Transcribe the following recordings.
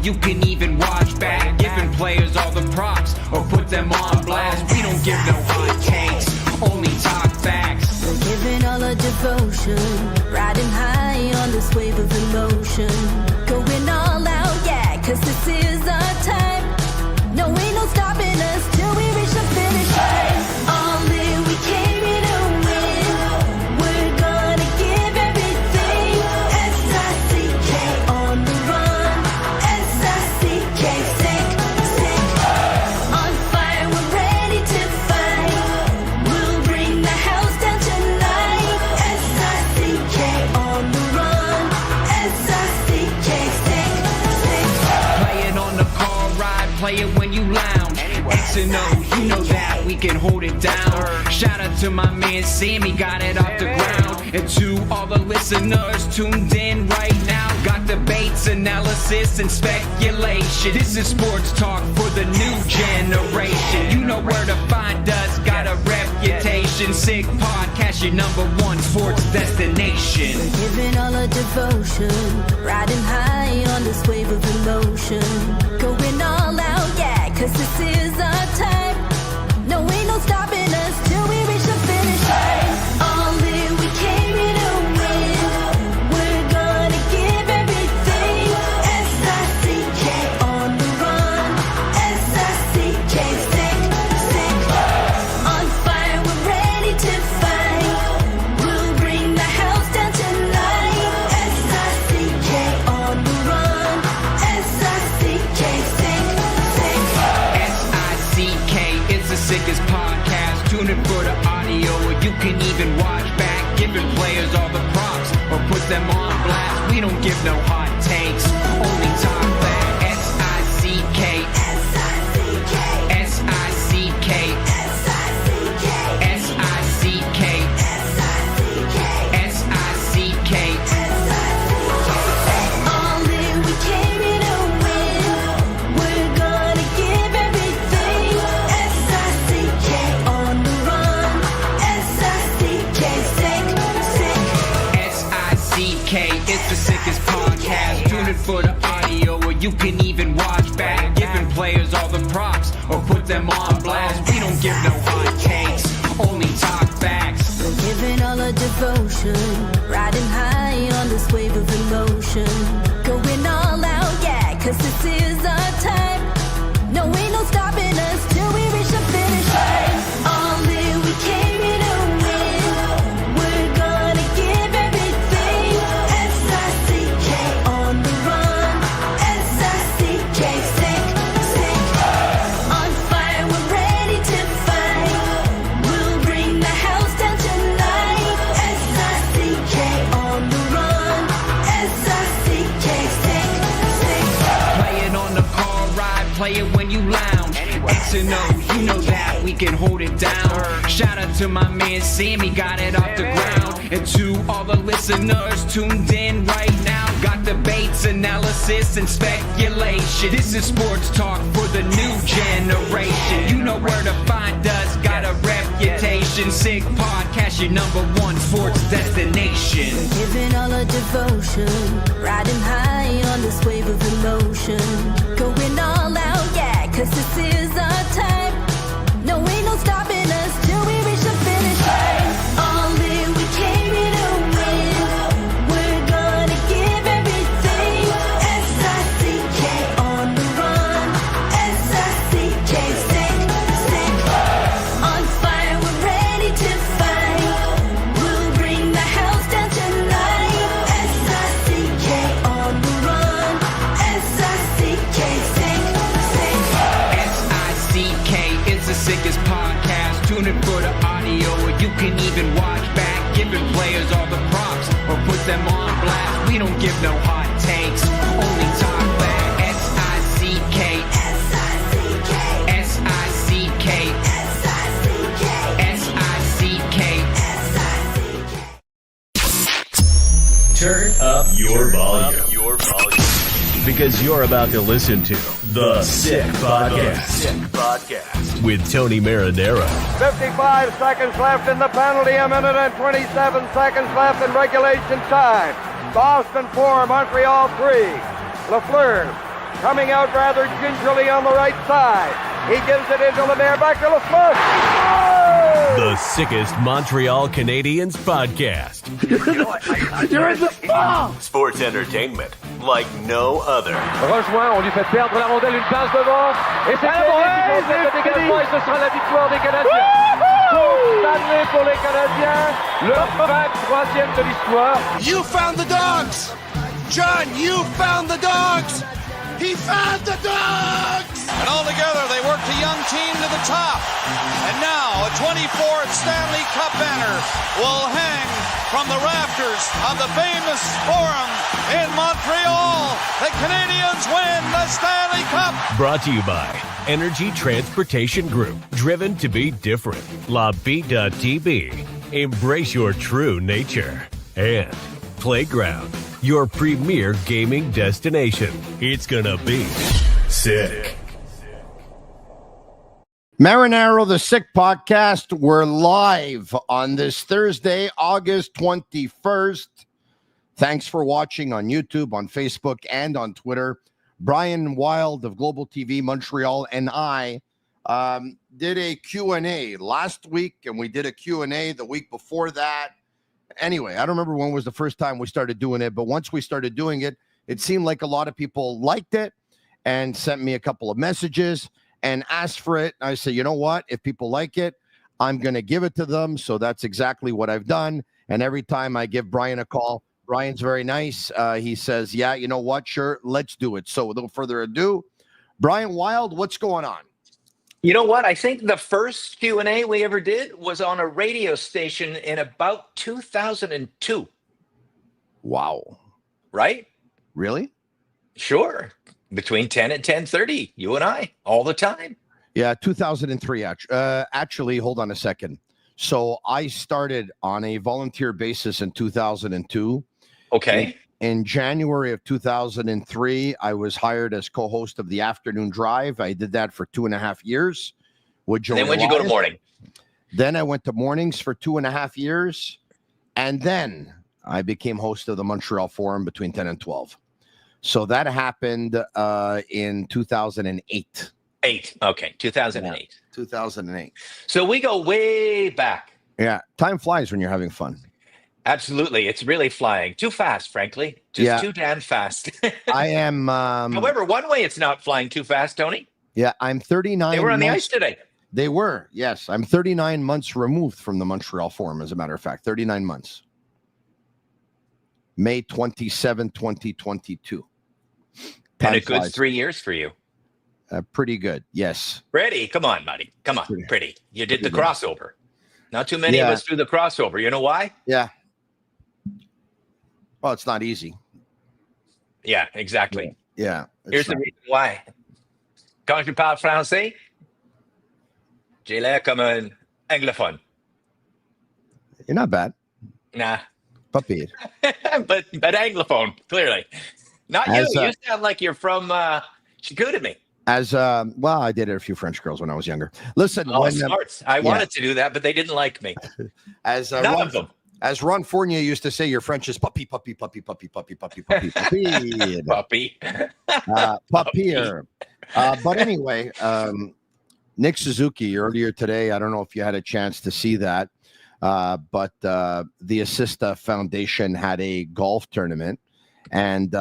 you can even watch back. Giving players all the props or put them on blast. We don't give no hot takes, only talk facts. We're giving all our devotion, riding high on this wave of emotion. Going all out, yeah, cause this is our time. No, ain't no stopping us till we reach the finish line. All in, we came here to win. We're gonna give everything. S-I-C-K on the run. S-I-C-K, sick, sick. On fire, we're ready to fight. We'll bring the house down tonight. S-I-C-K on the run. S-I-C-K, sick, sick. Playing on the car ride, play it when you lounge. X and O, you know that we can hold it down. Shout out to my man Sammy, got it off the ground. And to all the listeners tuned in right now, got debates, analysis, and speculation. This is sports talk for the new generation. You know where to find us, got a reputation. Sick podcast, your #1 sports destination. We're giving all our devotion, riding high on this wave of emotion. Going all out, yeah, cause this is our time. No, ain't no stopping us till we reach the finish line. All in, we came here to win. We're gonna give everything. S-I-C-K on the run. S-I-C-K, sick, sick. On fire, we're ready to fight. We'll bring the house down tonight. S-I-C-K on the run. S-I-C-K, sick, sick. S-I-C-K is the sickest podcast. Tune in for the audio, or you can even watch back. Giving players all the props or put them on blast. We don't give no hot takes, only talk back. S-I-C-K, S-I-C-K, S-I-C-K, S-I-C-K, S-I-C-K, S-I-C-K, S-I-C-K. all in, we came here to win. We're gonna give everything. S-I-C-K on the run. S-I-C-K, sick, sick. S-I-C-K, it's the sickest podcast. Tune in for the audio, or you can even watch back. Giving players all the props or put them on blast. We don't give no hot takes, only talk facts. We're giving all our devotion, riding high on this wave of emotion. Going all out, yeah, cause this is our time. No, ain't no stopping us till we reach the finish line. All in, we came here to win. We're gonna give everything. S-I-C-K on the run. S-I-C-K, sick, sick. On fire, we're ready to fight. We'll bring the house down tonight. S-I-C-K on the run. S-I-C-K, sick, sick. Playing on the car ride, play it when you lounge. X and O, you know that we can hold it down. Shout out to my man Sammy, got it off the ground. And to all the listeners tuned in right now, got debates, analysis, and speculation. This is sports talk for the new generation. You know where to find us, got a reputation. Sick podcast, your #1 sports destination. We're giving all our devotion, riding high on this wave of emotion. Going all out, yeah, cause this is our time. No, ain't no stopping us till we reach the finish line. All in, we came here to win. We're gonna give everything. S-I-C-K on the run. S-I-C-K, sick, sick. On fire, we're ready to fight. We'll bring the house down tonight. S-I-C-K on the run. S-I-C-K, sick, sick. S-I-C-K is the sickest podcast. Tune in for the audio, or you can even watch back. Giving players all the props or put them on blast. We don't give no hot takes, only talk back. S-I-C-K, S-I-C-K, S-I-C-K, S-I-C-K, S-I-C-K. S-I-C-K. Turn up your volume. Because you're about to listen to The Sick Podcast. With Tony Marinaro. 55 seconds left in the penalty, a minute and 27 seconds left in regulation time. Boston 4, Montreal 3. Lafleur coming out rather gingerly on the right side. He gives it into Lemaire, back to LaSmush. Oh! The sickest Montreal Canadiens podcast. You're in the ball! Sports entertainment like no other. Rejoint, on lui fait perdre la rondelle, une passe devant. Et c'est le dégagement et ce sera la victoire des Canadiens. Coupe d'année pour les Canadiens. Le 23e de l'histoire. You found the dogs! John, you found the dogs! He found the dogs! And all together, they worked a young team to the top. And now, a 24th Stanley Cup banner will hang from the rafters of the famous Forum in Montreal. The Canadiens win the Stanley Cup! Brought to you by Energy Transportation Group. Driven to be different. La Vida Tibi. Embrace your true nature. And Playground, your premier gaming destination. It's gonna be sick. Marinaro, the Sick Podcast. We're live on this Thursday, August 21st. Thanks for watching on YouTube, on Facebook, and on Twitter. Brian Wilde of Global TV Montreal and I did a Q&A last week, and we did a Q&A the week before that. Anyway, I don't remember when was the first time we started doing it, but once we started doing it, it seemed like a lot of people liked it and sent me a couple of messages and asked for it. I said, you know what? If people like it, I'm going to give it to them. So that's exactly what I've done. And every time I give Brian a call, Brian's very nice. He says, yeah, you know what? Sure, let's do it. So without further ado, Brian Wilde, what's going on? You know what? I think the first Q&A we ever did was on a radio station in about 2002. Wow. Right? Really? Sure. Between 10 and 10:30, you and I, all the time. Yeah, 2003. Actually, hold on a second. So I started on a volunteer basis in 2002. Okay. In January of 2003, I was hired as co-host of the Afternoon Drive. I did that for 2.5 years. Then when'd you go to morning? Then I went to mornings for 2.5 years. And then I became host of the Montreal Forum between 10 and 12. So that happened in 2008. Okay, 2008. Yeah, 2008. So we go way back. Yeah, time flies when you're having fun. Absolutely. It's really flying. Too fast, frankly. Just too damn fast. I am. However, one way it's not flying too fast, Tony. Yeah, I'm 39. They were on the ice today. They were, yes. I'm 39 months removed from the Montreal Forum, as a matter of fact. 39 months. May 27, 2022. And a good 3 years for you. Pretty good, yes. Pretty? Come on, buddy. Come on, pretty. You did the crossover. Not too many of us do the crossover. You know why? Yeah. Well, it's not easy. Yeah, exactly. Yeah. Here's the reason why. Quand je parle français, j'ai l'air comme un anglophone. You're not bad. Nah. Pas pire. but anglophone, clearly. Not you. You sound like you're from Chicoutimi. Well, I dated a few French girls when I was younger. Listen, smart. I wanted to do that, but they didn't like me. None of them. As Ron Fournier used to say, your French is puppy, puppy, puppy, puppy, puppy, puppy, puppy, puppy. Puppy. Puppier. But anyway, Nick Suzuki earlier today, I don't know if you had a chance to see that, but the Assista Foundation had a golf tournament. And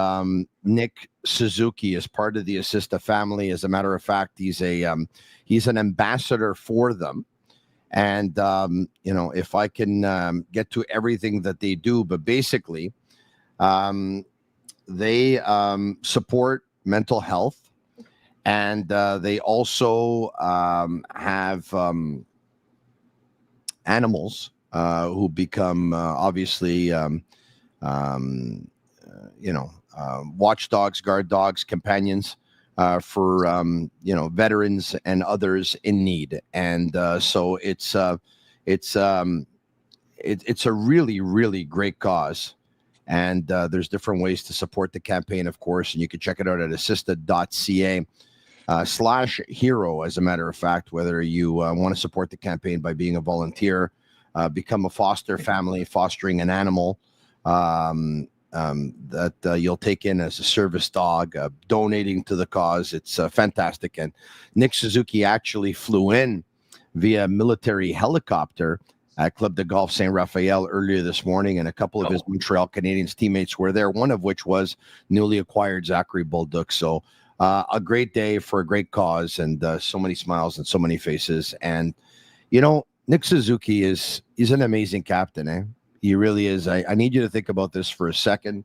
Nick Suzuki is part of the Assista family. As a matter of fact, he's an ambassador for them. And, if I can get to everything that they do, but basically they support mental health, and they also have animals who become obviously watchdogs, guard dogs, companions for veterans and others in need. And so it's a really, really great cause. And there's different ways to support the campaign, of course, and you can check it out at assista.ca/hero. As a matter of fact, whether you want to support the campaign by being a volunteer, become a foster family, fostering an animal, that you'll take in as a service dog, donating to the cause. It's fantastic. And Nick Suzuki actually flew in via military helicopter at Club de Golf Saint Raphael earlier this morning, and a couple of his Montreal Canadiens teammates were there, one of which was newly acquired Zachary Bolduc. So a great day for a great cause, and so many smiles and so many faces. And, Nick Suzuki he's an amazing captain, eh? He really is. I need you to think about this for a second.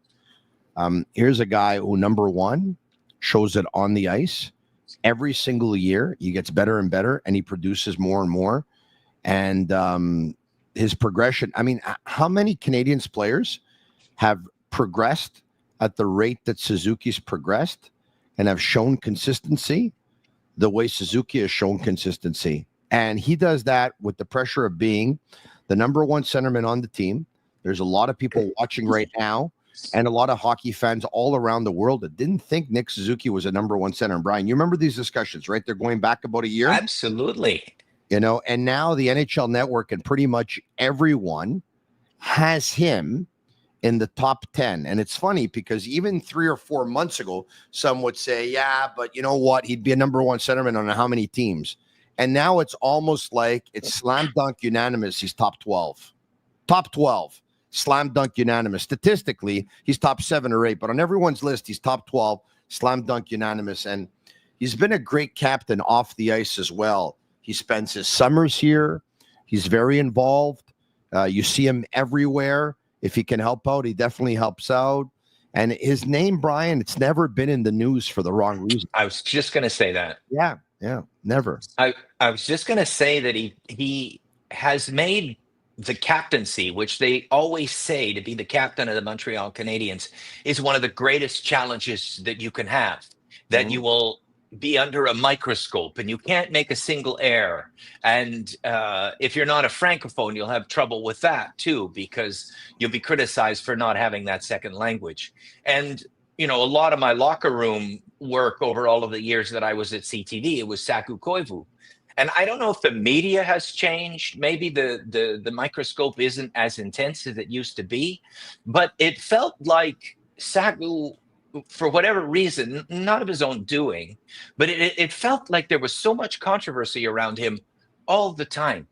Here's a guy who, number one, shows it on the ice. Every single year, he gets better and better, and he produces more and more. And his progression, I mean, how many Canadiens players have progressed at the rate that Suzuki's progressed and have shown consistency the way Suzuki has shown consistency? And he does that with the pressure of being the number one centerman on the team. There's a lot of people watching right now and a lot of hockey fans all around the world that didn't think Nick Suzuki was a number one center. And Brian, you remember these discussions, right? They're going back about a year. Absolutely. And now the NHL Network and pretty much everyone has him in the top 10. And it's funny because even 3 or 4 months ago, some would say, yeah, but you know what? He'd be a number one centerman on how many teams? And now it's almost like it's slam dunk unanimous. He's top 12. Top 12. Slam dunk unanimous. Statistically, he's top 7 or 8. But on everyone's list, he's top 12. Slam dunk unanimous. And he's been a great captain off the ice as well. He spends his summers here. He's very involved. You see him everywhere. If he can help out, he definitely helps out. And his name, Brian, it's never been in the news for the wrong reason. I was just going to say that. Yeah, never. I was just going to say that he has made the captaincy, which they always say to be the captain of the Montreal Canadiens, is one of the greatest challenges that you can have, that you will be under a microscope and you can't make a single error. And if you're not a Francophone, you'll have trouble with that too, because you'll be criticized for not having that second language. And, a lot of my locker room work over all of the years that I was at CTV, it was Saku Koivu. And I don't know if the media has changed. Maybe the microscope isn't as intense as it used to be, but it felt like Saku, for whatever reason, not of his own doing, but it felt like there was so much controversy around him all the time.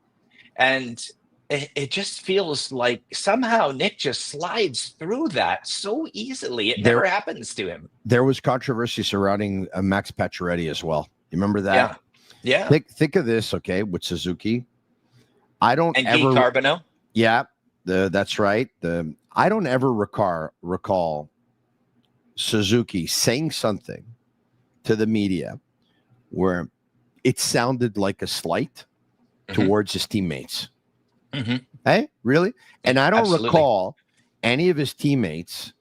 And it just feels like somehow Nick just slides through that so easily. It never happens to him. There was controversy surrounding Max Pacioretty as well. You remember that? Yeah. Think of this, okay, with Suzuki. I don't and ever. Guy Carbonneau? Yeah, that's right. I don't ever recall Suzuki saying something to the media where it sounded like a slight towards his teammates. Hey, really? And I don't recall any of his teammates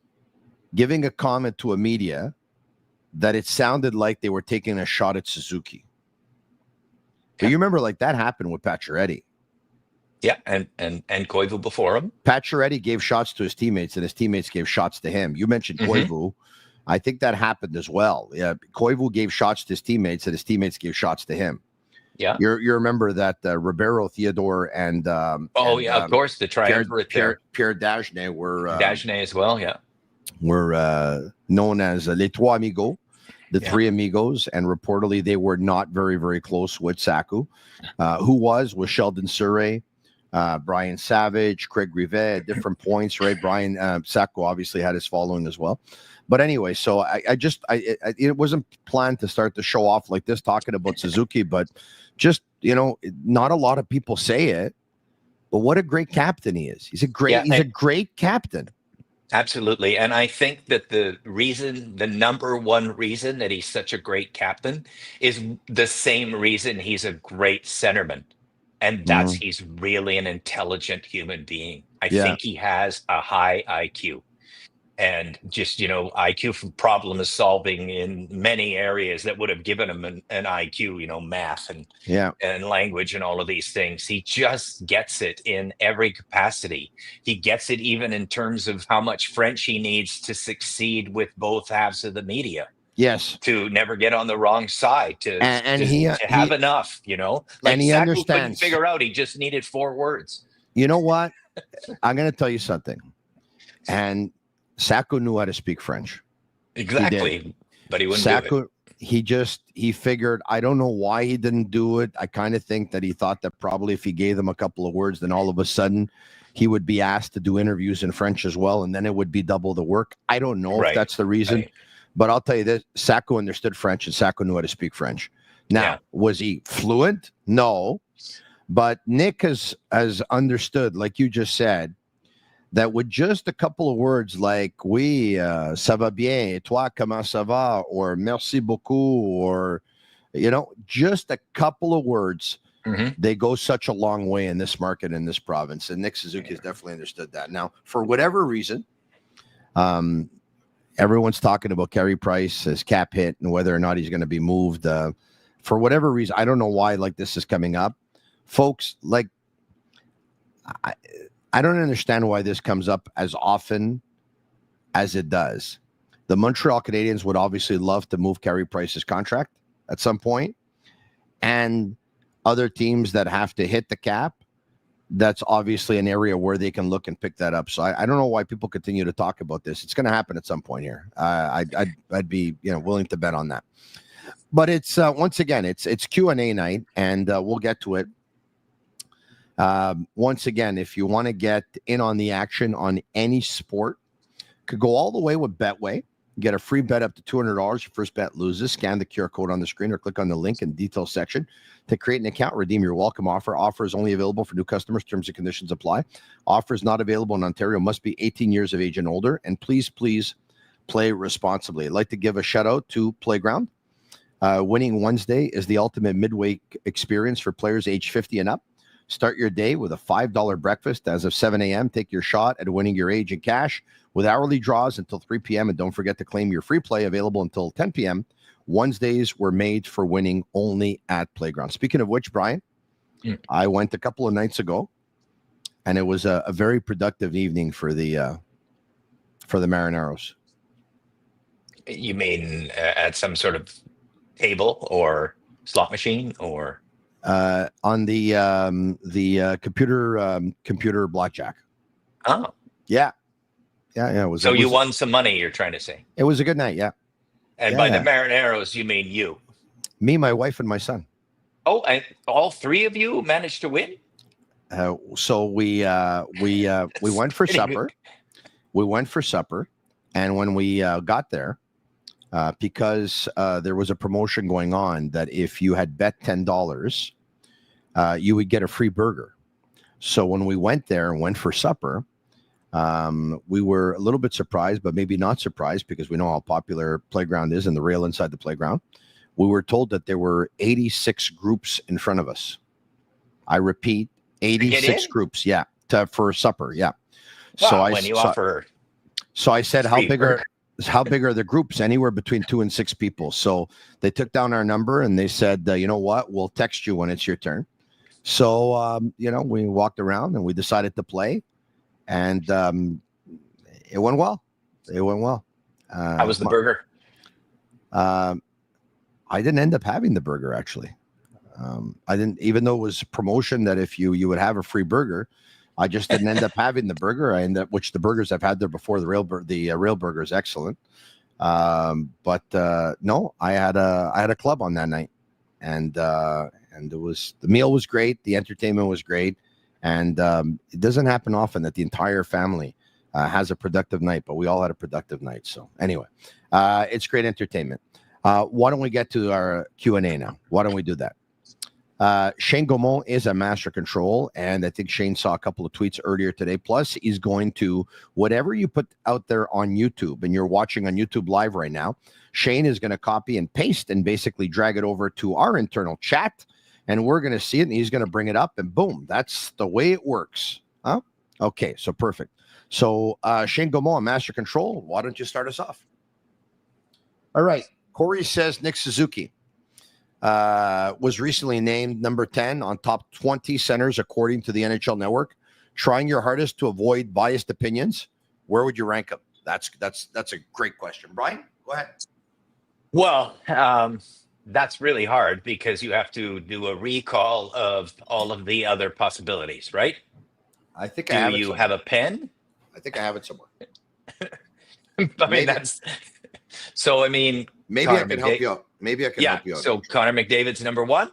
giving a comment to a media that it sounded like they were taking a shot at Suzuki. But you remember, like, that happened with Pacioretty. Yeah, and Koivu before him. Pacioretty gave shots to his teammates, and his teammates gave shots to him. You mentioned Koivu. I think that happened as well. Yeah, Koivu gave shots to his teammates, and his teammates gave shots to him. Yeah, you remember that Ribeiro, Theodore, and of course, the triumvirate Pierre Dagenet were Dagenet as well. Yeah, were known as Les Trois Amigos, the three amigos, and reportedly they were not very, very close with Saku, who was Sheldon Surrey, Brian Savage, Craig Rivet at different points, right? Brian Saku obviously had his following as well. But anyway, so it wasn't planned to start the show off like this, talking about Suzuki, but just, not a lot of people say it, but what a great captain he is. He's a great captain. Absolutely. And I think that the number one reason that he's such a great captain is the same reason he's a great centerman. And that's he's really an intelligent human being. I think he has a high IQ. And just, IQ for problem solving in many areas that would have given him an IQ, math and language and all of these things. He just gets it in every capacity. He gets it even in terms of how much French he needs to succeed with both halves of the media. Yes. To never get on the wrong side, to have enough, Like and he Saku understands. couldn't figure out, he just needed 4 words. You know what? I'm going to tell you something. And Saku knew how to speak French. Exactly. But he wouldn't do it. He figured, I don't know why he didn't do it. I kind of think that he thought that probably if he gave them a couple of words, then all of a sudden he would be asked to do interviews in French as well, and then it would be double the work. I don't know if that's the reason, but I'll tell you this, Saku understood French and Saku knew how to speak French. Now, was he fluent? No. But Nick has understood, like you just said, that with just a couple of words like oui, ça va bien, et toi, comment ça va, or merci beaucoup, or, just a couple of words, they go such a long way in this market, in this province. And Nick Suzuki has definitely understood that. Now, for whatever reason, everyone's talking about Carey Price, his cap hit, and whether or not he's going to be moved. For whatever reason, I don't know why this is coming up. Folks, I don't understand why this comes up as often as it does. The Montreal Canadiens would obviously love to move Carey Price's contract at some point, and other teams that have to hit the cap, that's obviously an area where they can look and pick that up. So I don't know why people continue to talk about this. It's going to happen at some point here. I'd be willing to bet on that. But it's once again, it's Q&A night, and we'll get to it. Once again, if you want to get in on the action on any sport, could go all the way with Betway. Get a free bet up to $200. Your first bet loses. Scan the QR code on the screen or click on the link in the details section to create an account. Redeem your welcome offer. Offer is only available for new customers. Terms and conditions apply. Offer is not available in Ontario. Must be 18 years of age and older. And please play responsibly. I'd like to give a shout out to Playground. Winning Wednesday is the ultimate midweek experience for players age 50 and up. Start your day with a $5 breakfast as of 7 a.m. Take your shot at winning your age in cash with hourly draws until 3 p.m. And don't forget to claim your free play available until 10 p.m. Wednesdays were made for winning only at Playground. Speaking of which, Brian, I went a couple of nights ago, and it was a very productive evening for the Marineros. You mean at some sort of table or slot machine or? On the computer blackjack. Oh, yeah. It was. So you won some money. You're trying to say it was a good night. Yeah. And by the Marineros, you mean you? Me, my wife, and my son. Oh, and all three of you managed to win? So we went for supper. We went for supper, and when we got there, because there was a promotion going on that if you had bet $10, you would get a free burger. So when we went there and went for supper, we were a little bit surprised, but maybe not surprised because we know how popular Playground is and the rail inside the playground. We were told that there were 86 groups in front of us. I repeat, 86 groups. Yeah, for supper. Yeah. Wow, So I said, how big are the groups? Anywhere between 2 and 6 people. So they took down our number and they said, you know what? We'll text you when it's your turn. So, we walked around and we decided to play, and it went well. How was the burger? I didn't end up having the burger, actually. I didn't, even though it was promotion that if you would have a free burger, I just didn't end up having the burger. I ended up, which the burgers I've had there before, the rail burger is excellent. But no, I had a club on that night, and the meal was great, the entertainment was great, and it doesn't happen often that the entire family has a productive night, but we all had a productive night. So anyway, it's great entertainment. Why don't we get to our Q&A now? Why don't we do that? Shane Gaumont is a master control, and I think Shane saw a couple of tweets earlier today. Plus, he's going to, whatever you put out there on YouTube, and you're watching on YouTube Live right now, Shane is going to copy and paste and basically drag it over to our internal chat, and we're going to see it, and he's going to bring it up, and boom, that's the way it works. Huh? Okay, so perfect. So Shane Gaumont, master control, why don't you start us off? All right. Corey says Nick Suzuki was recently named number 10 on top 20 centers according to the NHL Network. Trying your hardest to avoid biased opinions. Where would you rank him? That's a great question. Brian, go ahead. Well, that's really hard because you have to do a recall of all of the other possibilities, right? I think Do you have a pen? I think I have it somewhere. I mean, that's so. I mean, maybe Connor I can McDavid- help you out. Maybe I can help you out. So Connor McDavid's number one.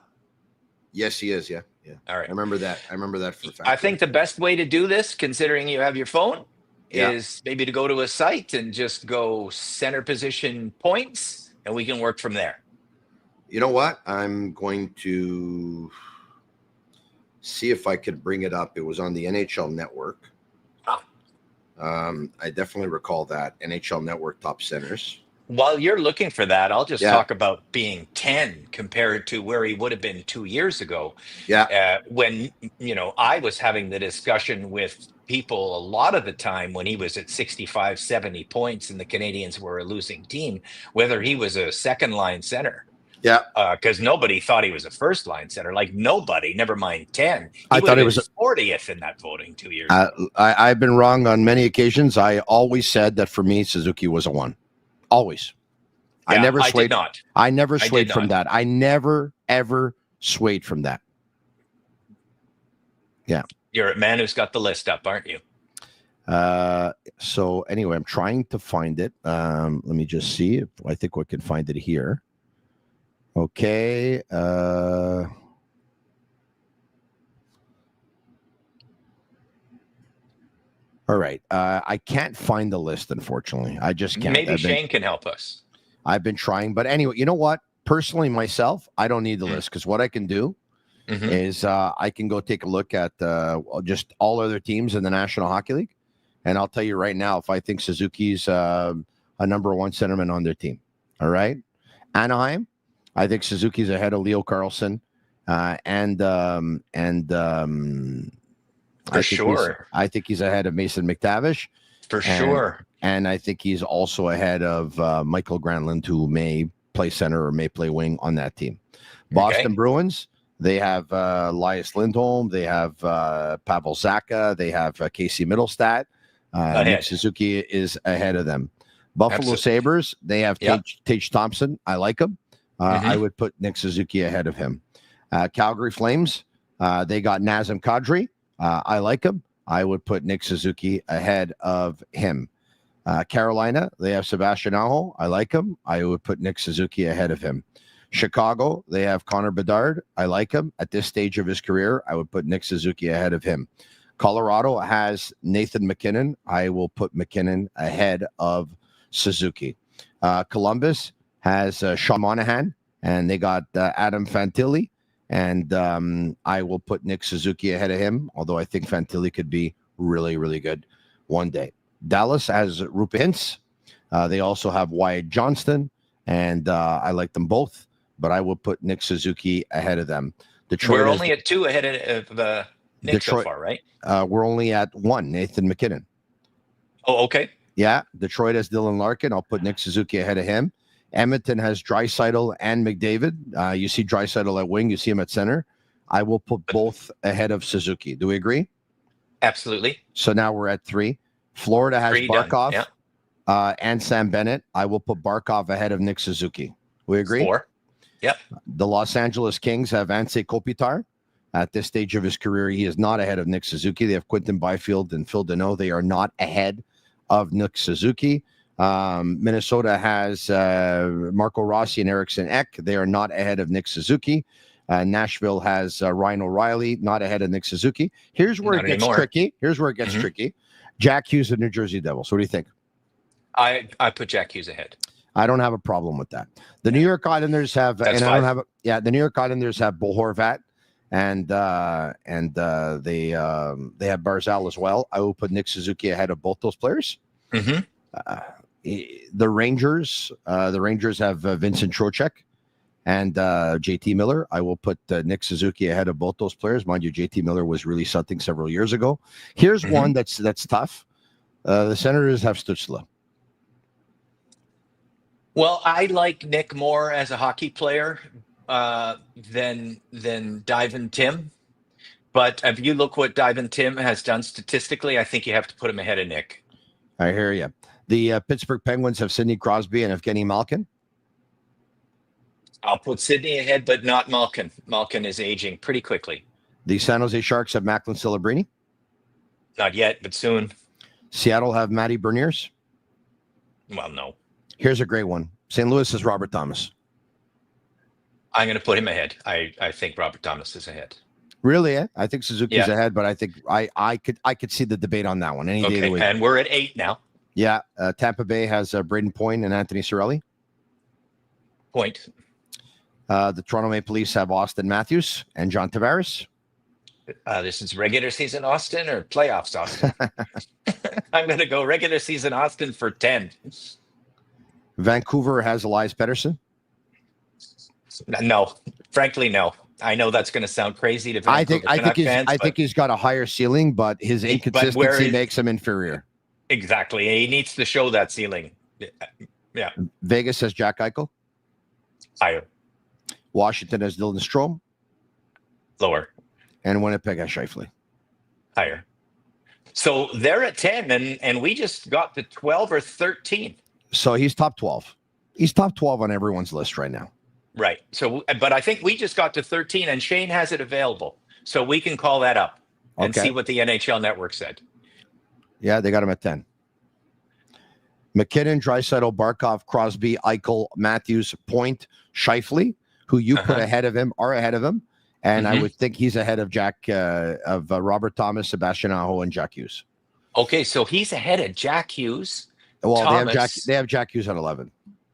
Yes, he is. Yeah. All right. I remember that for a fact. I think the best way to do this, considering you have your phone, Yeah. is maybe to go to a site and just go center position points, and we can work from there. You know what? I'm going to see if I could bring it up. It was on the NHL Network. I definitely recall that NHL Network top centers. While you're looking for that, I'll just talk about being 10 compared to where he would have been 2 years ago. Yeah. When, I was having the discussion with people a lot of the time when he was at 65, 70 points and the Canadiens were a losing team, whether he was a second line center. Yeah. Because nobody thought he was a first line center. Like nobody, never mind 10. I thought he was 40th in that voting 2 years ago. I've been wrong on many occasions. I always said that for me, Suzuki was a 1. Always. Yeah, I never swayed. Did not. I never swayed from that. I never, ever swayed from that. Yeah. You're a man who's got the list up, aren't you? So anyway, I'm trying to find it. Let me just see if I think we can find it here. Okay. All right. I can't find the list, unfortunately. I just can't. Maybe Shane can help us. I've been trying, but anyway, you know what? Personally, myself, I don't need the list because what I can do is I can go take a look at just all other teams in the National Hockey League, and I'll tell you right now if I think Suzuki's a number 1 centerman on their team. All right, Anaheim, I think Suzuki's ahead of Leo Carlson, and I think he's ahead of Mason McTavish. For sure. And I think he's also ahead of Michael Granlund, who may play center or may play wing on that team. Boston Bruins, they have Elias Lindholm. They have Pavel Zacha. They have Casey Middlestat. Nick Suzuki is ahead of them. Buffalo Sabres, they have Tage Thompson. I like him. I would put Nick Suzuki ahead of him. Calgary Flames, they got Nazem Kadri. I like him. I would put Nick Suzuki ahead of him. Carolina, they have Sebastian Aho. I like him. I would put Nick Suzuki ahead of him. Chicago, they have Connor Bedard. I like him. At this stage of his career, I would put Nick Suzuki ahead of him. Colorado has Nathan McKinnon. I will put McKinnon ahead of Suzuki. Columbus has Sean Monahan, and they got Adam Fantilli. And I will put Nick Suzuki ahead of him, although I think Fantilli could be really, really good one day. Dallas has Rupe Hintz. They also have Wyatt Johnston, and I like them both, but I will put Nick Suzuki ahead of them. Detroit We're only at 2 ahead of Nick Detroit, so far, right? We're only at 1, Nathan McKinnon. Oh, okay. Yeah, Detroit has Dylan Larkin. I'll put Nick Suzuki ahead of him. Edmonton has Draisaitl and McDavid. You see Draisaitl at wing. You see him at center. I will put both ahead of Suzuki. Do we agree? Absolutely. So now we're at 3. Florida has Barkov and Sam Bennett. I will put Barkov ahead of Nick Suzuki. We agree? 4. Yep. The Los Angeles Kings have Anse Kopitar. At this stage of his career, he is not ahead of Nick Suzuki. They have Quinton Byfield and Phil Deneau. They are not ahead of Nick Suzuki. Minnesota has Marco Rossi and Eriksson Ek. They are not ahead of Nick Suzuki. Nashville has Ryan O'Reilly, not ahead of Nick Suzuki. Here's where it gets tricky. Tricky. Jack Hughes of New Jersey Devils. What do you think? I put Jack Hughes ahead. I don't have a problem with that. The New York Islanders have, the New York Islanders have Bo Horvat, and they have Barzal as well. I will put Nick Suzuki ahead of both those players. The Rangers have Vincent Trocheck and JT Miller. I will put Nick Suzuki ahead of both those players. Mind you, JT Miller was really something several years ago. Here's one that's tough. The Senators have Stützle. Well, I like Nick more as a hockey player than Divin Tim. But if you look what Divin Tim has done statistically, I think you have to put him ahead of Nick. I hear you. The Pittsburgh Penguins have Sidney Crosby and Evgeny Malkin. I'll put Sidney ahead, but not Malkin. Malkin is aging pretty quickly. The San Jose Sharks have Macklin Celebrini. Not yet, but soon. Seattle have Matty Beniers. Well, no. Here's a great one. St. Louis is Robert Thomas. I'm going to put him ahead. I think Robert Thomas is ahead. Really? I think Suzuki's Yeah. ahead, but I think I could see the debate on that one any day of the week. And we're at 8 now. Yeah. Tampa Bay has Braden Point and Anthony Cirelli. Point. The Toronto Maple Leafs have Austin Matthews and John Tavares. This is regular season Austin or playoffs Austin? I'm going to go regular season Austin for 10. Vancouver has Elias Pettersson. No, frankly, no. I know that's going to sound crazy to Vancouver I think he's got a higher ceiling, but his inconsistency makes him inferior. Exactly. He needs to show that ceiling. Yeah. Vegas has Jack Eichel. Higher. Washington has Dylan Strome. Lower. And Winnipeg has Scheifele. Higher. So they're at 10, and we just got to 12 or 13. So he's top 12. He's top 12 on everyone's list right now. Right. So, but I think we just got to 13, and Shane has it available. So we can call that up and see what the NHL Network said. Yeah, they got him at 10. McKinnon, Draisaitl, Barkov, Crosby, Eichel, Matthews, Point, Scheifele, who you put ahead of him, are ahead of him. And I would think he's ahead of Robert Thomas, Sebastian Aho, and Jack Hughes. Okay, so he's ahead of Jack Hughes. Well, Thomas. they have Jack Hughes at 11.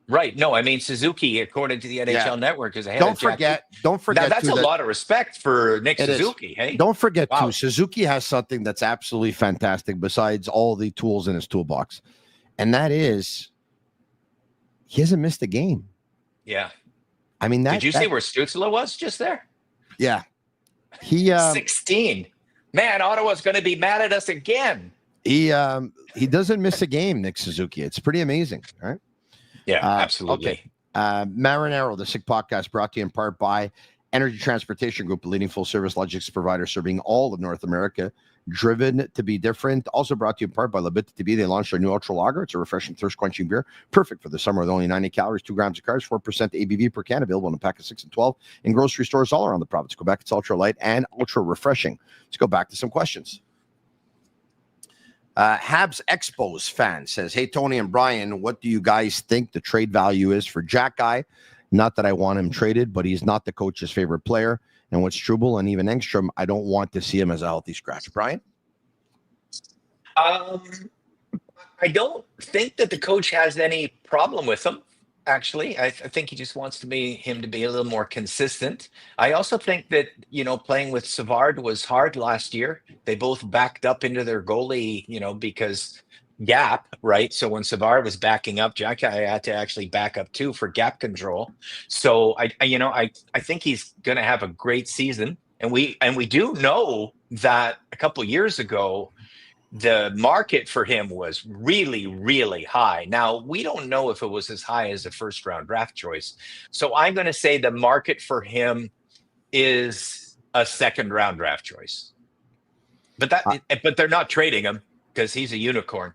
Right. No, I mean Suzuki, according to the NHL Network, is ahead of Jack Hughes. Don't forget. That's a lot of respect for Nick Suzuki. Hey, don't forget too. Suzuki has something that's absolutely fantastic besides all the tools in his toolbox, and that is he hasn't missed a game. Yeah. I mean, did you see where Stützle was just there? Yeah. He 16. Man, Ottawa's going to be mad at us again. He doesn't miss a game, Nick Suzuki. It's pretty amazing, right? Yeah, absolutely. Okay. Marinaro, the Sick Podcast, brought to you in part by Energy Transportation Group, a leading full-service logistics provider serving all of North America. Driven to be different. Also brought to you in part by Bittt, Tibi. They launched their new Ultra Lager. It's a refreshing, thirst-quenching beer, perfect for the summer with only 90 calories, 2 grams of carbs, 4% ABV per can, available in a pack of 6 and 12 in grocery stores all around the province of Quebec. It's ultra light and ultra refreshing. Let's go back to some questions. Habs Expos fan says, hey, Tony and Brian, what do you guys think the trade value is for Xhekaj? Not that I want him traded, but he's not the coach's favorite player. And with Struble and even Engstrom, I don't want to see him as a healthy scratch. Brian? I don't think that the coach has any problem with him. Actually, I think he just wants him to be a little more consistent. I also think that, playing with Savard was hard last year. They both backed up into their goalie, because gap, right? So when Savard was backing up, Xhekaj had to actually back up too for gap control. So I think he's going to have a great season. And we do know that a couple of years ago, the market for him was really, really high. Now, we don't know if it was as high as a first-round draft choice. So I'm going to say the market for him is a second-round draft choice. But they're not trading him because he's a unicorn.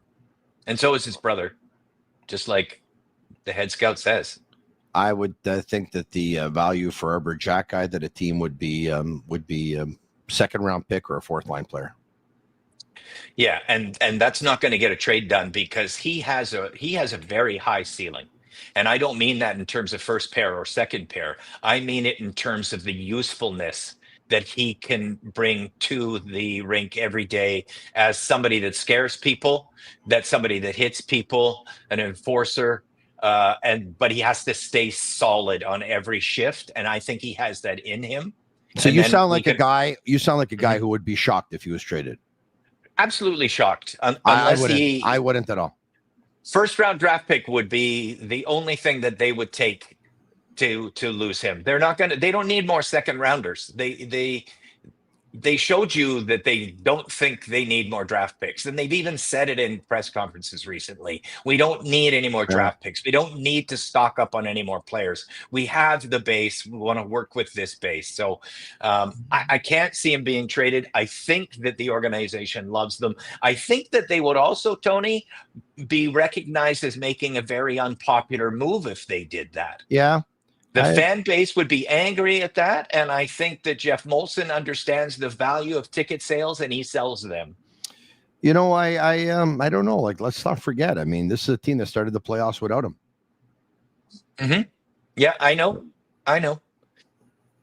And so is his brother, just like the head scout says. I would think that the value for Arber Xhekaj that a team would be second-round pick or a fourth-line player. Yeah, and that's not going to get a trade done because he has a very high ceiling. And I don't mean that in terms of first pair or second pair. I mean it in terms of the usefulness that he can bring to the rink every day as somebody that scares people, that's somebody that hits people, an enforcer, but he has to stay solid on every shift. And I think he has that in him. So you sound like a guy who would be shocked if he was traded. Absolutely shocked. I wouldn't at all. First round draft pick would be the only thing that they would take to lose him. They don't need more second rounders. They showed you that they don't think they need more draft picks. And they've even said it in press conferences recently. We don't need any more draft picks. We don't need to stock up on any more players. We have the base. We want to work with this base. So I can't see him being traded. I think that the organization loves them. I think that they would also, Tony, be recognized as making a very unpopular move if they did that. Yeah. The fan base would be angry at that, and I think that Jeff Molson understands the value of ticket sales, and he sells them. You know, I don't know. Like, let's not forget. I mean, this is a team that started the playoffs without him. Mm-hmm. Yeah, I know.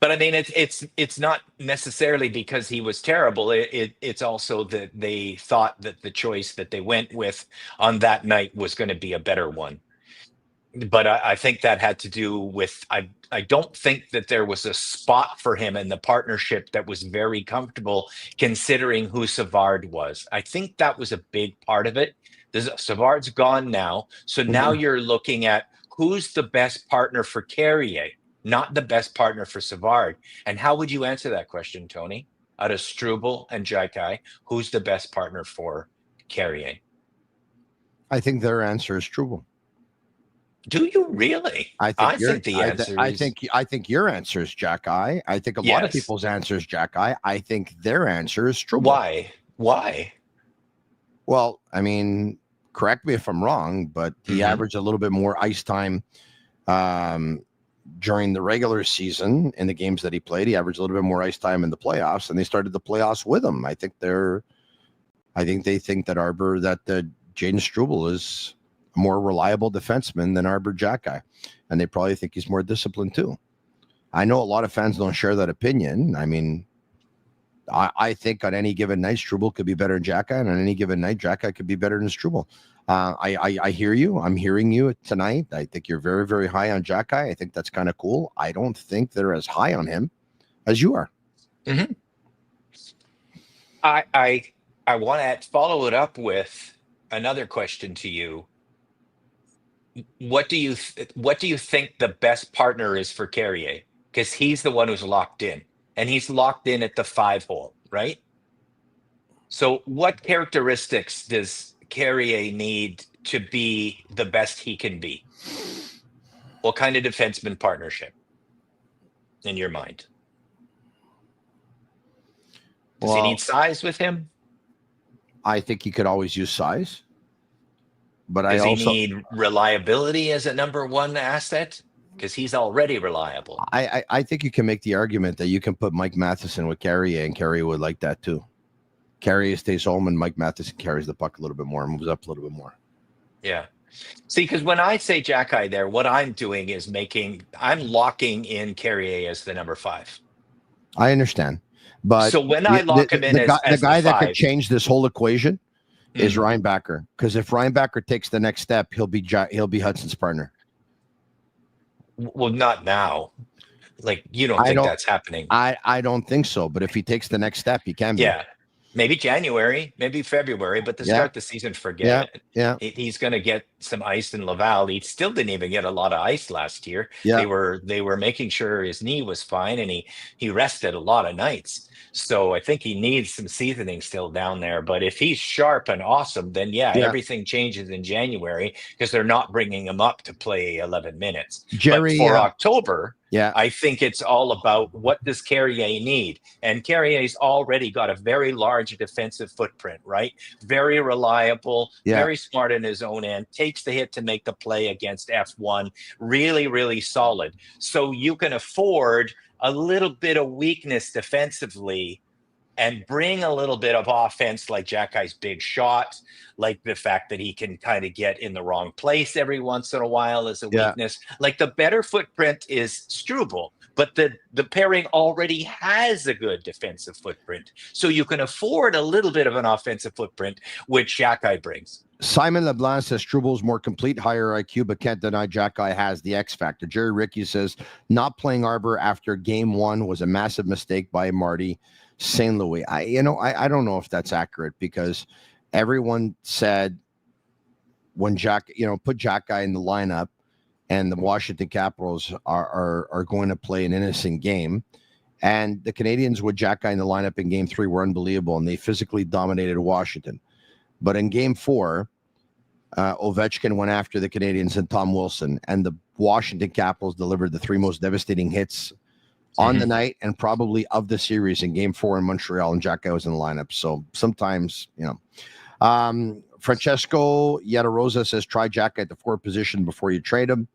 But I mean, it's not necessarily because he was terrible. It's also that they thought that the choice that they went with on that night was going to be a better one. But I think that had to do with I don't think that there was a spot for him in the partnership that was very comfortable considering who Savard was. I think that was a big part of it. Savard's gone now, so now you're looking at who's the best partner for Carrier, not the best partner for Savard. And how would you answer that question, Tony? Out of Struble and Xhekaj, who's the best partner for Carrier? I think their answer is Struble. Do you really? I think the answer I think your answer is Xhekaj. I think a lot of people's answer is Xhekaj. I think their answer is Struble. Why? Well, I mean, correct me if I'm wrong, but he averaged a little bit more ice time during the regular season in the games that he played. He averaged a little bit more ice time in the playoffs, and they started the playoffs with him. I think they think that Jaden Struble is a more reliable defenseman than Arber Xhekaj, and they probably think he's more disciplined too. I know a lot of fans don't share that opinion. I mean, I think on any given night, Struble could be better than Xhekaj, and on any given night, Xhekaj could be better than Struble. I hear you. I'm hearing you tonight. I think you're very, very high on Xhekaj. I think that's kind of cool. I don't think they're as high on him as you are. Mm-hmm. I want to follow it up with another question to you. What do you think the best partner is for Carrier? Because he's the one who's locked in, and he's locked in at the 5-hole, right? So what characteristics does Carrier need to be the best he can be? What kind of defenseman partnership in your mind? Does he need size with him? I think he could always use size. But does he need reliability as a number one asset? Because he's already reliable. I think you can make the argument that you can put Mike Matheson with Carrier, and Carrier would like that too. Carrier stays home, and Mike Matheson carries the puck a little bit more and moves up a little bit more. Yeah. See, because when I say Xhekaj there, what I'm doing is I'm locking in Carrier as the number 5. I understand. But so when I lock him in as the guy that 5, could change this whole equation is Reinbacher, because if Reinbacher takes the next step, he'll be Hudson's partner. Well, not now. Like, you don't think that's happening? I don't think so. But if he takes the next step, he can be. Yeah, maybe January, maybe February, but to start the season, forget it. Yeah, he's going to get some ice in Laval. He still didn't even get a lot of ice last year. Yeah. They were making sure his knee was fine, and he rested a lot of nights. So I think he needs some seasoning still down there. But if he's sharp and awesome, then everything changes in January, because they're not bringing him up to play 11 minutes. Jerry, but for October, Yeah. I think it's all about what does Carrier need. And Carrier's already got a very large defensive footprint, right? Very reliable, very smart in his own end, takes the hit to make the play against F1, really, really solid. So you can afford a little bit of weakness defensively and bring a little bit of offense, like Xhekaj's big shot, like the fact that he can kind of get in the wrong place every once in a while as a weakness. Like, the better footprint is Struble, but the pairing already has a good defensive footprint. So you can afford a little bit of an offensive footprint, which Xhekaj brings. Simon LeBlanc says Struble's more complete, higher IQ, but can't deny Xhekaj has the X factor. Jerry Ricky says not playing Arber after game 1 was a massive mistake by Marty St. Louis. I don't know if that's accurate, because everyone said when put Xhekaj in the lineup and the Washington Capitals are going to play an innocent game, and the Canadiens with Xhekaj in the lineup in game 3 were unbelievable, and they physically dominated Washington. But in game 4, Ovechkin went after the Canadiens and Tom Wilson, and the Washington Capitals delivered the 3 most devastating hits on the night and probably of the series in game 4 in Montreal, and Xhekaj was in the lineup. So sometimes, Francesco Yadarosa says try Xhekaj at the 4 position before you trade him.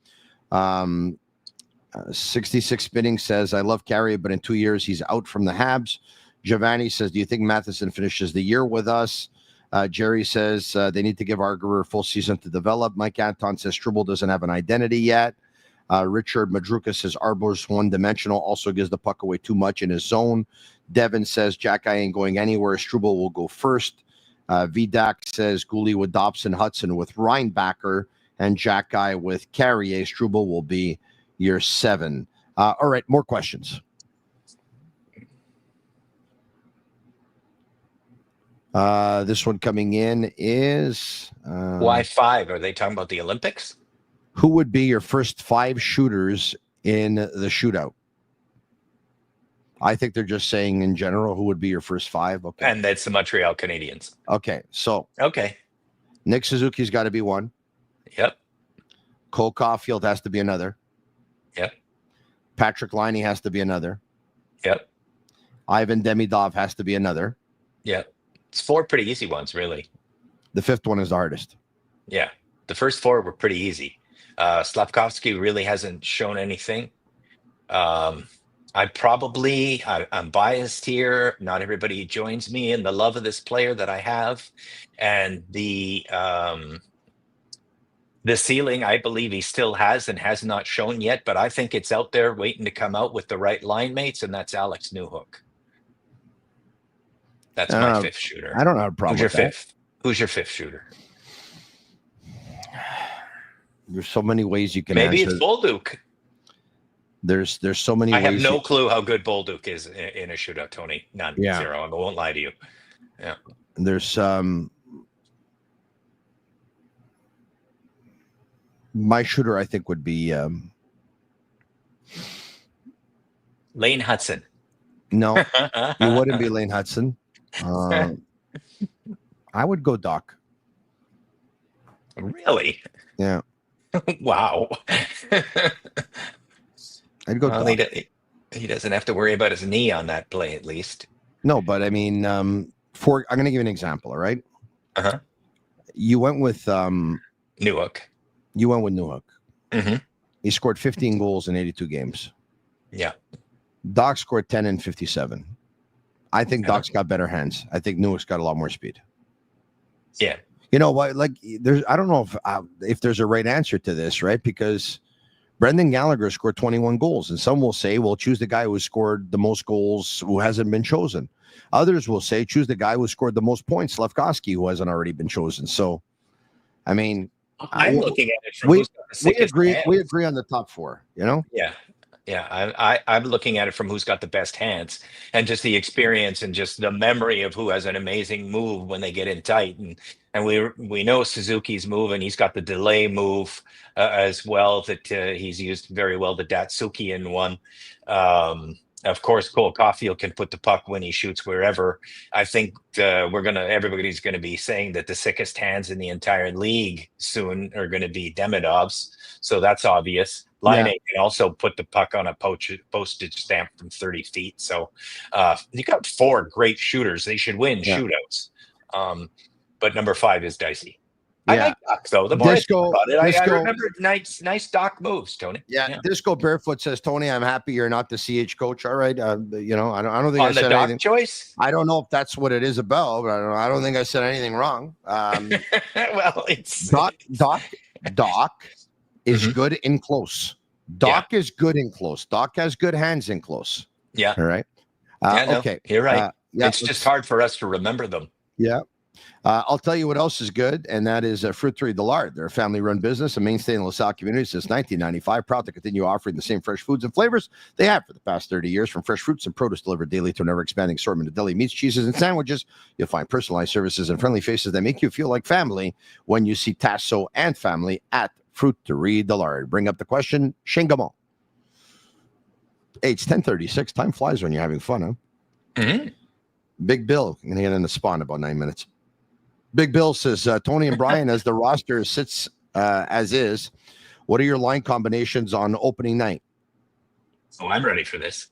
66 Spinning says I love Carrier, but in 2 years he's out from the Habs. Giovanni says, do you think Matheson finishes the year with us? Jerry says they need to give Arger a full season to develop. Mike Anton says Struble doesn't have an identity yet. Richard Madruka says Arbor's one-dimensional, also gives the puck away too much in his zone. Devin says Xhekaj ain't going anywhere. Struble will go first. Vidak says Gooley with Dobson, Hudson with Reinbacher, and Xhekaj with Carrier. Struble will be your 7. All right, more questions. This one coming in is Why 5? Are they talking about the Olympics? who would be your first 5 shooters in the shootout? I think they're just saying in general, who would be your first 5? Okay. And that's the Montreal Canadiens. Okay. So Okay. Nick Suzuki's got to be one. Yep. Cole Caulfield has to be another. Yep. Patrick Laine has to be another. Yep. Ivan Demidov has to be another. Yep. It's 4 pretty easy ones, really. The 5th one is the hardest. Yeah. The first 4 were pretty easy. Slavkovsky really hasn't shown anything. I'm biased here. Not everybody joins me in the love of this player that I have. And the ceiling, I believe he still has and has not shown yet, but I think it's out there waiting to come out with the right line mates, and that's Alex Newhook. That's my 5th shooter. I don't have a problem Who's your with that. 5th? Who's your 5th shooter? There's so many ways you can Maybe answer. it's Bolduc. There's so many I ways. have no clue how good Bolduc is in a shootout, Tony. None. Yeah. 0. I won't lie to you. Yeah. There's my shooter, I think, would be Lane Hudson. no, it wouldn't be Lane Hudson. I would go Doc. Really? Yeah, Wow. I'd go Well, Doc. he doesn't have to worry about his knee on that play, at least. No, but I mean, I'm going to give you an example. All right. Uh-huh. You went with Newhook. Newhook. Mm-hmm. He scored 15 goals in 82 games. Yeah. Doc scored 10 in 57. I think Yeah. Doc's got better hands. I think Newhook's got a lot more speed. Yeah. You know what? Like, I don't know if there's a right answer to this, right? Because Brendan Gallagher scored 21 goals, and some will say, well, choose the guy who scored the most goals who hasn't been chosen. Others will say, choose the guy who scored the most points, Slavkovsky, who hasn't already been chosen. So, I mean, I'm looking at it from we who's got the sickest hands. We agree on the top 4. You know? Yeah. Yeah. I'm looking at it from who's got the best hands and just the experience and just the memory of who has an amazing move when they get in tight. And we know Suzuki's move, and he's got the delay move as well that he's used very well, the Datsukian one. Of course, Cole Caulfield can put the puck when he shoots wherever. I think everybody's gonna be saying that the sickest hands in the entire league soon are going to be Demidov's. So that's obvious. Laine can also put the puck on a postage stamp from 30 feet. So you got 4 great shooters. They should win shootouts. But number 5 is dicey. I like Doc, though. The more I think about it, I remember nice Doc moves, Tony. Yeah. Disco Barefoot says, Tony, I'm happy you're not the CH coach. All right. You know, I don't think On I the said Doc anything. choice? I don't know if that's what it is about, but I don't think I said anything wrong. Well, it's Doc is good in close. Doc is good in close. Doc has good hands in close. Yeah. All right. No, Okay. you're right. Yeah, it's just hard for us to remember them. Yeah. I'll tell you what else is good, and that is Fruiterie de Lard. They're a family-run business, a mainstay in the LaSalle community since 1995. Proud to continue offering the same fresh foods and flavors they have for the past 30 years. From fresh fruits and produce delivered daily to an ever-expanding assortment of deli meats, cheeses, and sandwiches, you'll find personalized services and friendly faces that make you feel like family when you see Tasso and family at Fruiterie de Lard. Bring up the question, Shingamon. Hey, it's 10:36. Time flies when you're having fun, huh? Mm-hmm. Big Bill, I'm going to get in the spot in about 9 minutes. Big Bill says, Tony and Brian, as the roster sits as is, what are your line combinations on opening night? Oh, I'm ready for this.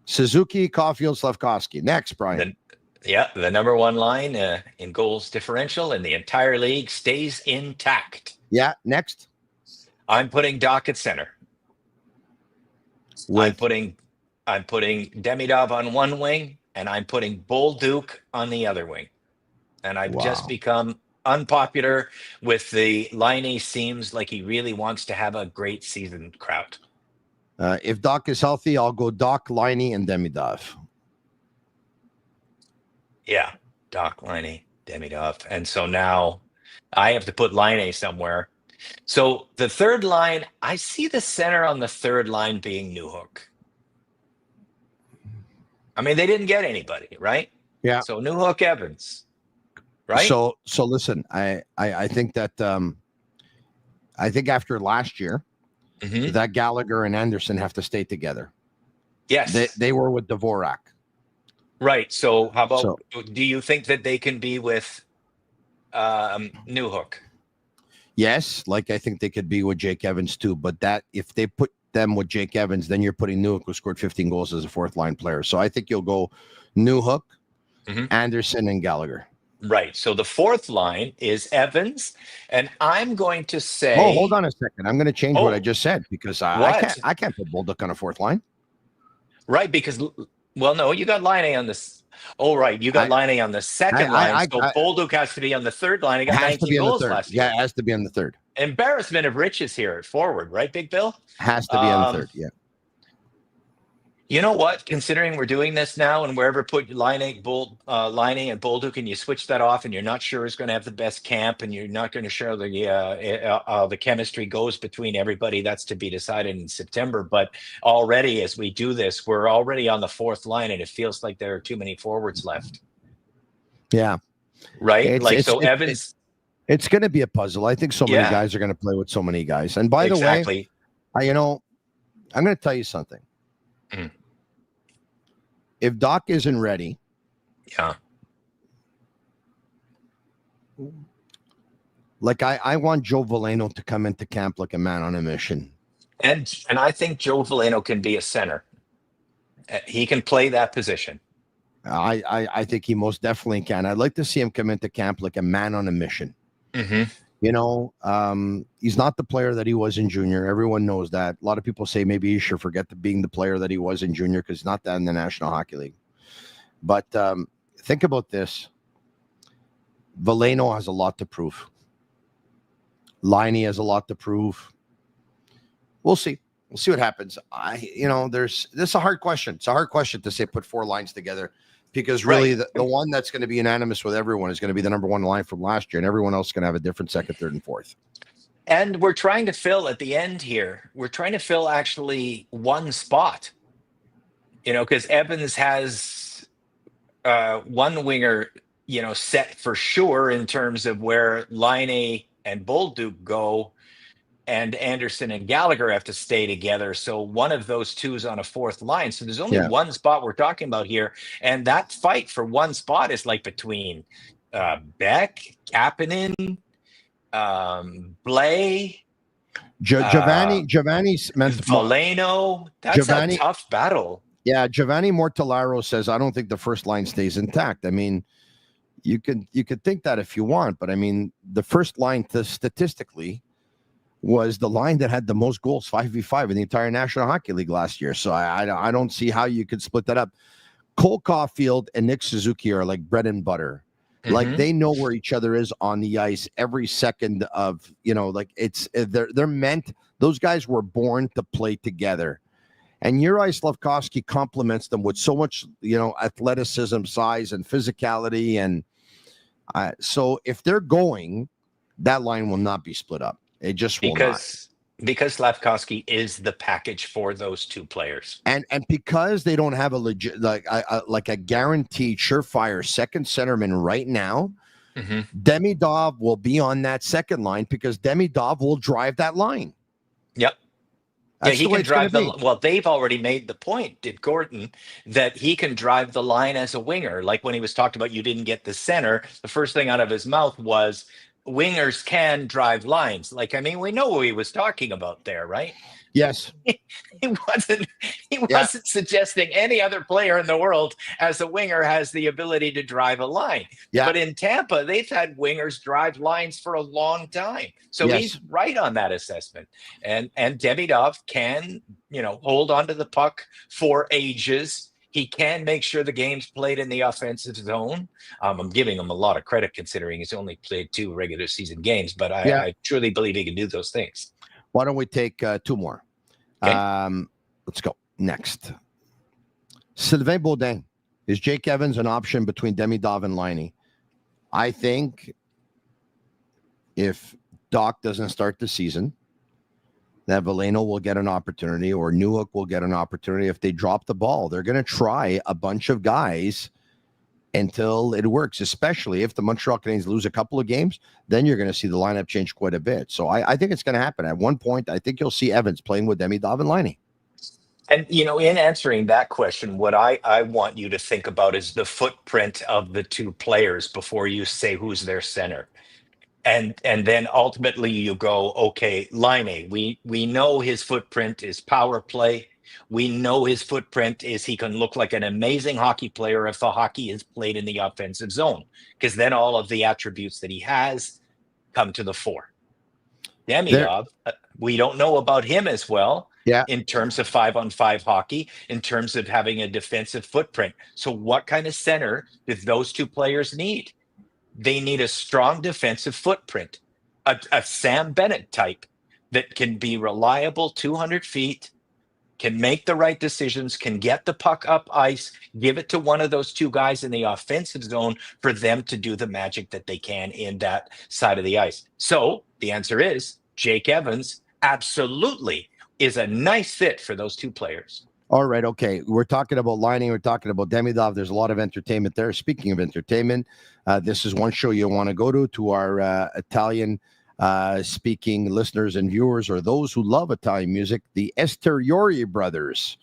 Suzuki, Caulfield, Slavkovsky. Next, Brian. The number 1 line in goals differential in the entire league stays intact. Yeah, next. I'm putting Doc at center. I'm putting Demidov on one wing, and I'm putting Bolduc on the other wing. And I've Wow. just become unpopular with the Laine. Seems like he really wants to have a great season, Kraut. If Doc is healthy, I'll go Doc, Laine, and Demidov. Yeah, Doc, Laine, Demidov. And so now I have to put Laine somewhere. So the third line, I see the center on the third line being Newhook. I mean, they didn't get anybody, right? Yeah. So Newhook, Evans, right? So listen, I think that I think after last year, that Gallagher and Anderson have to stay together. Yes. They were with Dvorak. Right. So how about, do you think that they can be with Newhook? Yes, like I think they could be with Jake Evans too. But that if they put them with Jake Evans, then you're putting Newhook, who scored 15 goals as a fourth line player. So I think you'll go Newhook, Anderson, and Gallagher. Right. So the fourth line is Evans, and I'm going to say. Oh, hold on a second. I'm going to change what I just said because I can't put Bolduc on a fourth line. Right, because no, you got Laine on this. Oh, right, you got Laine on the second line. So Bolduc has to be on the third line. He got 19 goals last year. Yeah, it has to be on the third. Embarrassment of riches here at forward, right, Big Bill? Has to be on the third. Yeah. You know what? Considering we're doing this now, and wherever put Laine and Bolduc, and you switch that off, and you're not sure who's going to have the best camp, and you're not going to show the chemistry goes between everybody. That's to be decided in September. But already, as we do this, we're already on the fourth line, and it feels like there are too many forwards left. Yeah. Right. Evans. It's going to be a puzzle. I think so many guys are going to play with so many guys. And by the way, I'm going to tell you something. If Doc isn't ready, like I want Joe Veleno to come into camp like a man on a mission. And I think Joe Veleno can be a center. He can play that position. I think he most definitely can. I'd like to see him come into camp like a man on a mission. He's not the player that he was in junior. Everyone knows that. A lot of people say maybe he should forget being the player that he was in junior because he's not that in the National Hockey League. But think about this. Veleno has a lot to prove. Laine has a lot to prove. We'll see. We'll see what happens. This is a hard question. It's a hard question to say put four lines together. Because really, the one that's going to be unanimous with everyone is going to be the number one line from last year, and everyone else is going to have a different second, third, and fourth. And we're trying to fill at the end here. We're trying to fill actually one spot, because Evans has one winger, set for sure in terms of where Laine and Bolduc go, and Anderson and Gallagher have to stay together. So one of those two is on a fourth line. So there's only one spot we're talking about here. And that fight for one spot is like between Beck, Kapanen, Blais, Giovanni's Veleno. That's a tough battle. Yeah, Giovanni Mortellaro says, I don't think the first line stays intact. I mean, you could think that if you want, but I mean, the first line statistically was the line that had the most goals, 5v5 in the entire National Hockey League last year. So I don't see how you could split that up. Cole Caulfield and Nick Suzuki are like bread and butter. Like they know where each other is on the ice every second of, they're meant, those guys were born to play together. And Juraj Slafkovsky complements them with so much, athleticism, size, and physicality. And so if they're going, that line will not be split up. It just will not. Because Slafkovsky is the package for those two players. And because they don't have a legit, like a guaranteed surefire second centerman right now, Demidov will be on that second line because Demidov will drive that line. Yep. That's he can drive well, they've already made the point, did Gordon, that he can drive the line as a winger. Like when he was talked about, you didn't get the center. The first thing out of his mouth was, wingers can drive lines. Like, I mean, we know what he was talking about there, right? Yes. He wasn't suggesting any other player in the world as a winger has the ability to drive a line. Yeah. But in Tampa, they've had wingers drive lines for a long time. So he's right on that assessment. And Demidov can, hold on to the puck for ages. He can make sure the game's played in the offensive zone. I'm giving him a lot of credit considering he's only played 2 regular season games, but I truly believe he can do those things. Why don't we take 2 more? Okay. Let's go. Next. Sylvain Baudin. Is Jake Evans an option between Demidov and Laine? I think if Doc doesn't start the season, that Veleno will get an opportunity or Newhook will get an opportunity. If they drop the ball, they're going to try a bunch of guys until it works, especially if the Montreal Canadiens lose a couple of games, then you're going to see the lineup change quite a bit. So I think it's going to happen. At one point, I think you'll see Evans playing with Demidov and Laine. And, in answering that question, what I want you to think about is the footprint of the 2 players before you say who's their center. And then ultimately you go, okay, Laine, we know his footprint is power play. We know his footprint is he can look like an amazing hockey player if the hockey is played in the offensive zone, because then all of the attributes that he has come to the fore. Demidov, we don't know about him as well. Yeah. In terms of 5-on-5 hockey, in terms of having a defensive footprint. So what kind of center do those 2 players need? They need a strong defensive footprint, a Sam Bennett type that can be reliable 200 feet, can make the right decisions, can get the puck up ice, give it to one of those 2 guys in the offensive zone for them to do the magic that they can in that side of the ice. So the answer is Jake Evans absolutely is a nice fit for those 2 players. All right, okay. We're talking about Laine. We're talking about Demidov. There's a lot of entertainment there. Speaking of entertainment, this is one show you want to go to our Italian-speaking listeners and viewers, or those who love Italian music. The Esteriori brothers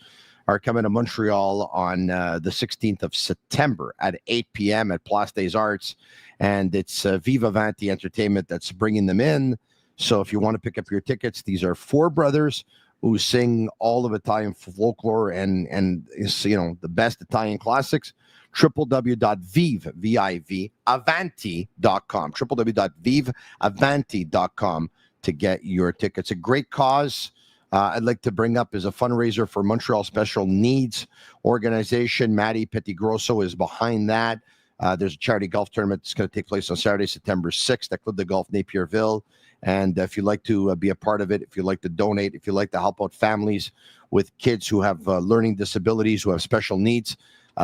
are coming to Montreal on the 16th of September at 8 p.m. at Place des Arts, and it's Viva Vanti Entertainment that's bringing them in. So if you want to pick up your tickets, these are 4 brothers who sing all of Italian folklore and the best Italian classics. www.vivavanti.com. www.vivavanti.com to get your tickets. A great cause I'd like to bring up is a fundraiser for Montreal Special Needs Organization. Maddie Pettigrosso is behind that. There's a charity golf tournament that's going to take place on Saturday, September 6th at Club de Golf Napierville. And if you'd like to be a part of it, if you'd like to donate, if you'd like to help out families with kids who have learning disabilities, who have special needs,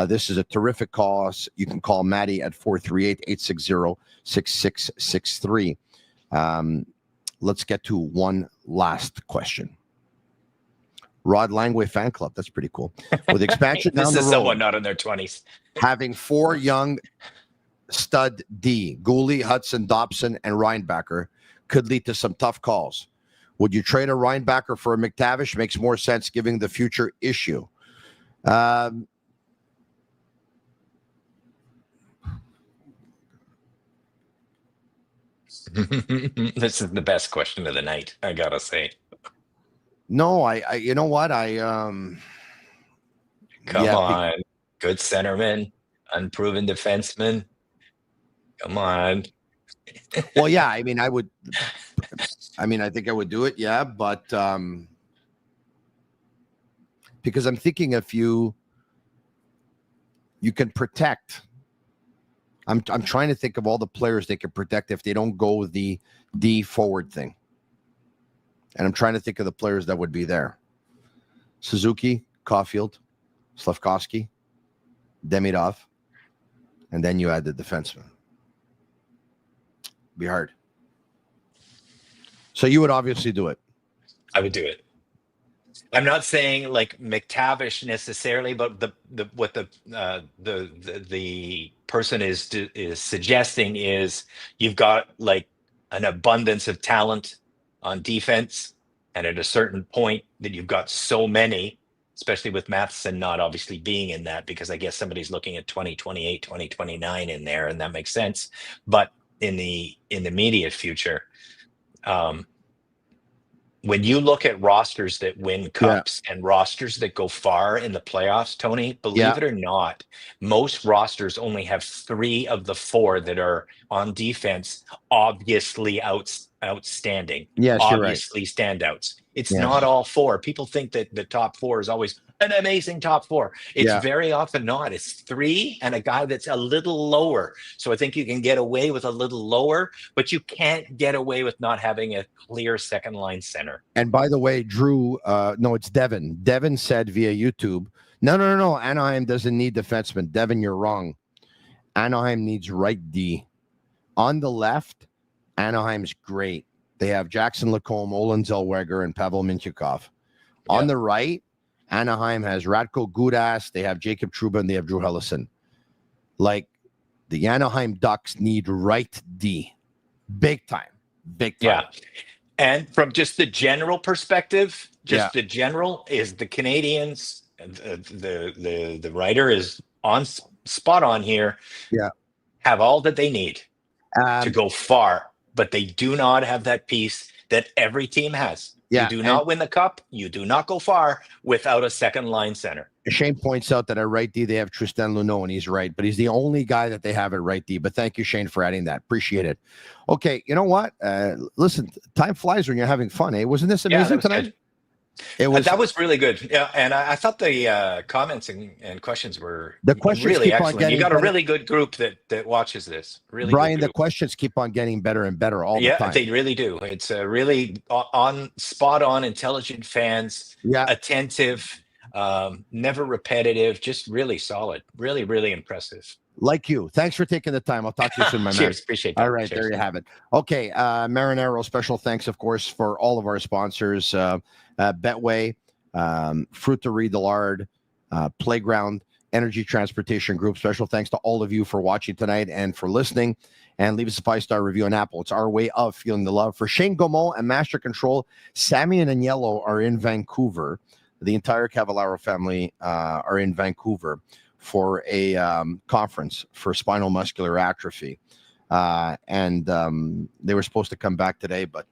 this is a terrific cause. You can call Maddie at 438-860-6663. Let's get to one last question. Rod Langway fan club. That's pretty cool. With expansion down This the is road, someone not in their 20s. having 4 young stud D, Gooley, Hudson, Dobson, and Reinbacher, could lead to some tough calls. Would you trade a Reinbacher for a McTavish? Makes more sense given the future issue. This is the best question of the night, I gotta say. No, I you know what? Come on. Good centerman, unproven defenseman. Come on. Well, yeah, I mean, I think I would do it, yeah, but because I'm thinking if you can protect. I'm trying to think of all the players they can protect if they don't go the D forward thing. And I'm trying to think of the players that would be there. Suzuki, Caulfield, Slafkovsky, Demidov, and then you add the defenseman. Be hard. So you would obviously do it. I would do it. I'm not saying like McTavish necessarily, but what the person is suggesting is you've got like an abundance of talent on defense, and at a certain point that you've got so many, especially with Matheson not obviously being in that, because I guess somebody's looking at 2028, 2029 in there, and that makes sense. But in the immediate future, when you look at rosters that win cups and rosters that go far in the playoffs, Tony, believe it or not, most rosters only have 3 of the 4 that are on defense obviously outstanding. Yes, obviously standouts. It's not all 4. People think that the top 4 is always an amazing top four. It's Yeah. very often not. It's three and a guy that's a little lower. So I think you can get away with a little lower, but you can't get away with not having a clear second line center. And by the way, Drew, no, it's Devin. Devin said via YouTube, no. Anaheim doesn't need defensemen. Devin, you're wrong. Anaheim needs right D. On the left, Anaheim's great. They have Jackson Lacombe, Olin Zellweger, and Pavel Mintyukov. Yeah. On the right, Anaheim has Radko Gudas. They have Jacob Trouba, and they have Drew Helleson. Like, the Anaheim Ducks need right D. Big time. Big time. Yeah. And from just the general perspective, the general is the Canadiens. The writer is on spot on here. Yeah. Have all that they need to go far, but they do not have that piece that every team has. Yeah, you do not win the cup. You do not go far without a second line center. Shane points out that at right D, they have Tristan Luneau, and he's right, but he's the only guy that they have at right D. But thank you, Shane, for adding that. Appreciate it. Okay, you know what? Listen, time flies when you're having fun, eh? Wasn't this amazing tonight? Good. It was. That was really good. Yeah, and I thought the comments and questions were keep really on excellent. getting You got a better. really good group that watches this. Really, Brian, good the group. questions keep on getting better and better all the time. Yeah, they really do. It's really spot on, intelligent fans. Yeah. Attentive, never repetitive, just really solid. Really, really impressive. Like you. Thanks for taking the time. I'll talk to you soon, my man. Cheers, appreciate that. All right, Cheers. there you have it. Okay, Marinaro, special thanks, of course, for all of our sponsors, Betway, Fruiterie de Lard, Playground, Energy Transportation Group. Special thanks to all of you for watching tonight and for listening. And leave us a 5-star review on Apple. It's our way of feeling the love. For Shane Gaumont and Master Control, Sammy and Agnello are in Vancouver. The entire Cavallaro family are in Vancouver for a conference for spinal muscular atrophy. And they were supposed to come back today, but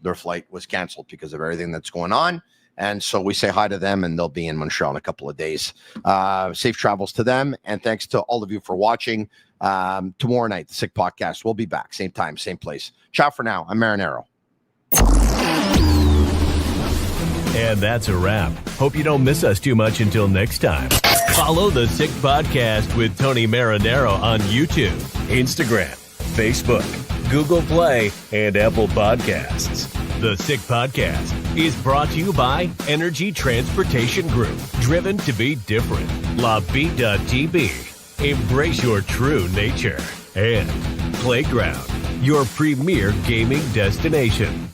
their flight was canceled because of everything that's going on. And so we say hi to them, and they'll be in Montreal in a couple of days. Safe travels to them. And thanks to all of you for watching. Tomorrow night, the Sick Podcast. We'll be back. Same time, same place. Ciao for now. I'm Marinaro. And that's a wrap. Hope you don't miss us too much until next time. Follow the Sick Podcast with Tony Marinaro on YouTube, Instagram, Facebook, Google Play, and Apple Podcasts. The Sick Podcast is brought to you by Energy Transportation Group, driven to be different. LaBita.tb, embrace your true nature. And Playground, your premier gaming destination.